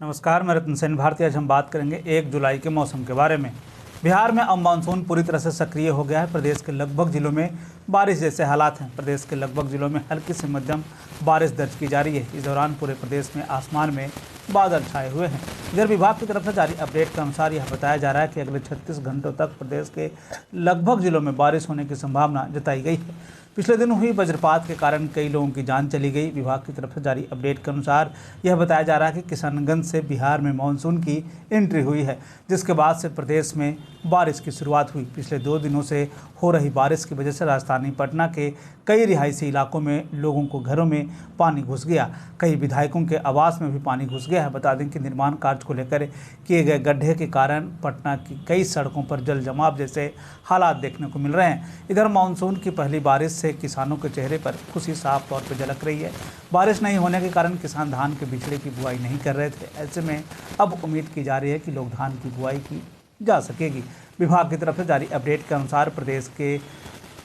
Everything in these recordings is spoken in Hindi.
नमस्कार, मैं रत्न सेन भारती। आज हम बात करेंगे 1 जुलाई के मौसम के बारे में। बिहार में अब मानसून पूरी तरह से सक्रिय हो गया है। प्रदेश के लगभग जिलों में बारिश जैसे हालात हैं। प्रदेश के लगभग जिलों में हल्की से मध्यम बारिश दर्ज की जा रही है। इस दौरान पूरे प्रदेश में आसमान में बादल छाए हुए हैं। इधर विभाग की तरफ से जारी अपडेट के अनुसार यह बताया जा रहा है कि अगले 36 घंटों तक प्रदेश के लगभग जिलों में बारिश होने की संभावना जताई गई है। पिछले दिन हुई वज्रपात के कारण कई लोगों की जान चली गई। विभाग की तरफ से जारी अपडेट के अनुसार यह बताया जा रहा है कि किशनगंज से बिहार में मानसून की एंट्री हुई है, जिसके बाद से प्रदेश में बारिश की शुरुआत हुई। पिछले 2 दिनों से हो रही बारिश की वजह से राजधानी पटना के कई रिहायशी इलाकों में लोगों को घरों में पानी घुस गया। कई विधायकों के आवास में भी पानी घुस गया है। बता दें कि निर्माण कार्य को लेकर किए गए गड्ढे के कारण पटना की कई सड़कों पर जल जमाव जैसे हालात देखने को मिल रहे हैं। इधर मानसून की पहली बारिश से किसानों के चेहरे पर खुशी साफ तौर पर झलक रही है। बारिश नहीं होने के कारण किसान धान के बिचड़े की बुआई नहीं कर रहे थे। ऐसे में अब उम्मीद की जा रही है कि लोग धान की बुआई की जा सकेगी। विभाग की तरफ से जारी अपडेट के अनुसार प्रदेश के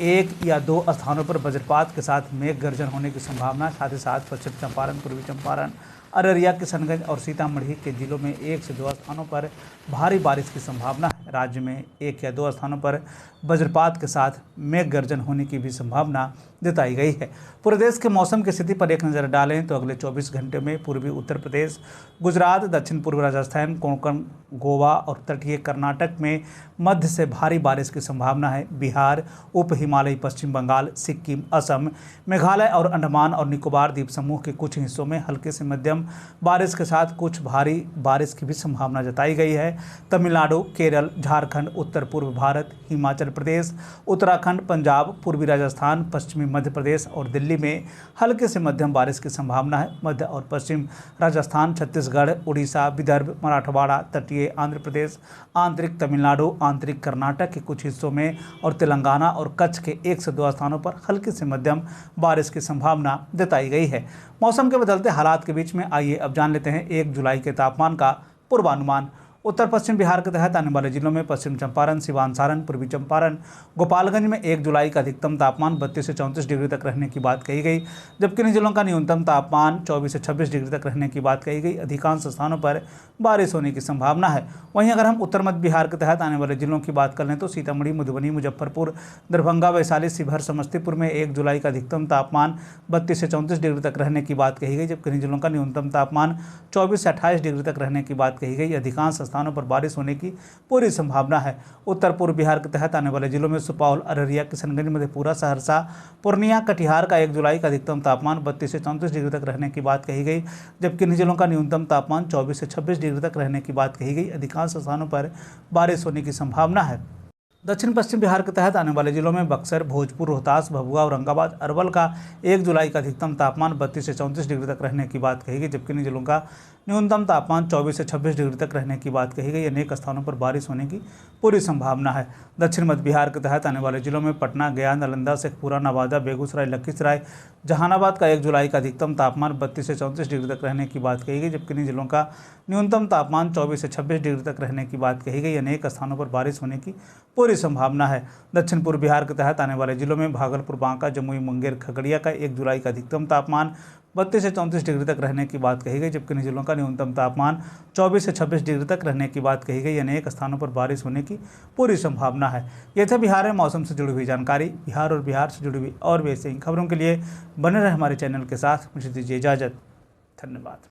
1 या 2 स्थानों पर वज्रपात के साथ मेघ गर्जन होने की संभावना, साथ ही साथ पश्चिम चंपारण, पूर्वी चंपारण, अररिया, किशनगंज और सीतामढ़ी के जिलों में 1 से 2 स्थानों पर भारी बारिश की संभावना है। राज्य में 1 या 2 स्थानों पर वज्रपात के साथ मेघ गर्जन होने की भी संभावना जताई गई है। पूरे देश के मौसम की स्थिति पर एक नज़र डालें तो अगले 24 घंटे में पूर्वी उत्तर प्रदेश, गुजरात, दक्षिण पूर्व राजस्थान, कोंकण, गोवा और तटीय कर्नाटक में मध्य से भारी बारिश की संभावना है। बिहार, उप हिमालयी पश्चिम बंगाल, सिक्किम, असम, मेघालय और अंडमान और निकोबार द्वीप समूह के कुछ हिस्सों में हल्के से मध्यम बारिश के साथ कुछ भारी बारिश की भी संभावना जताई गई है। तमिलनाडु, केरल, झारखंड, उत्तर पूर्व भारत, हिमाचल प्रदेश, उत्तराखंड, पंजाब, पूर्वी राजस्थान, पश्चिमी मध्य प्रदेश और दिल्ली में हल्के से मध्यम बारिश की संभावना है। मध्य और पश्चिम राजस्थान, छत्तीसगढ़, उड़ीसा, विदर्भ, मराठवाड़ा, तटीय आंध्र प्रदेश, आंतरिक तमिलनाडु, आंतरिक कर्नाटक के कुछ हिस्सों में और तेलंगाना और कच्छ के 1 से 2 स्थानों पर हल्की से मध्यम बारिश की संभावना जताई गई है। मौसम के बदलते हालात के बीच में आइए अब जान लेते हैं 1 जुलाई के तापमान का पूर्वानुमान। उत्तर पश्चिम बिहार के तहत आने वाले जिलों में पश्चिम चंपारण, सिवान, सारण, पूर्वी चंपारण, गोपालगंज में 1 जुलाई का अधिकतम तापमान 32 से 34 डिग्री तक रहने की बात कही गई, जबकि इन जिलों का न्यूनतम तापमान 24 से 26 डिग्री तक रहने की बात कही गई। अधिकांश स्थानों पर बारिश होने की संभावना है। वहीं अगर हम उत्तर मध्य बिहार के तहत आने वाले जिलों की बात कर लें तो सीतामढ़ी, मधुबनी, मुजफ्फरपुर, दरभंगा, वैशाली, शिवहर, समस्तीपुर में 1 जुलाई का अधिकतम तापमान 32 से 34 डिग्री तक रहने की बात कही गई, जबकि इन जिलों का न्यूनतम तापमान 24 से 28 डिग्री तक रहने की बात कही गई। अधिकांश स्थानों पर बारिश होने की पूरी संभावना है। उत्तर पूर्व बिहार के तहत आने वाले जिलों में सुपौल, अररिया, किशनगंज, मधेपुरा, सहरसा, पूर्णिया, कटिहार का 1 जुलाई का अधिकतम तापमान 32 से 34 डिग्री तक रहने की बात कही गई, जबकि इन जिलों का न्यूनतम तापमान 24 से 26 डिग्री तक रहने की बात कही गई। अधिकांश स्थानों पर बारिश होने की संभावना है। दक्षिण पश्चिम बिहार के तहत आने वाले जिलों में बक्सर, भोजपुर, रोहतास, भभुआ, औरंगाबाद, अरवल का 1 जुलाई का अधिकतम तापमान 32 से 34 डिग्री तक रहने की बात कही गई, जबकि इन जिलों का न्यूनतम तापमान 24 से 26 डिग्री तक रहने की बात कही गई। अनेक स्थानों पर बारिश होने की पूरी संभावना है। दक्षिण मध्य बिहार के तहत आने वाले जिलों में पटना, गया, नालंदा, शेखपुरा, नवादा, बेगूसराय, लखीसराय, जहानाबाद का 1 जुलाई का अधिकतम तापमान 32 से 34 डिग्री तक रहने की बात कही गई, जबकि इन जिलों का न्यूनतम तापमान 24 से 26 डिग्री तक रहने की बात कही गई। अनेक स्थानों पर बारिश होने की पूरी संभावना है। दक्षिण पूर्व बिहार के तहत आने वाले जिलों में भागलपुर, बांका, जमुई, मुंगेर, खगड़िया का 1 जुलाई का अधिकतम तापमान 32 से 34 डिग्री तक रहने की बात कही गई, जबकि इन जिलों का न्यूनतम तापमान 24 से 26 डिग्री तक रहने की बात कही गई। अनेक स्थानों पर बारिश होने की पूरी संभावना है। ये था बिहार में मौसम से जुड़ी हुई जानकारी। बिहार और बिहार से जुड़ी हुई और भी ऐसी खबरों के लिए बने रहे हमारे चैनल के साथ। मुझे दीजिए इजाज़त। धन्यवाद।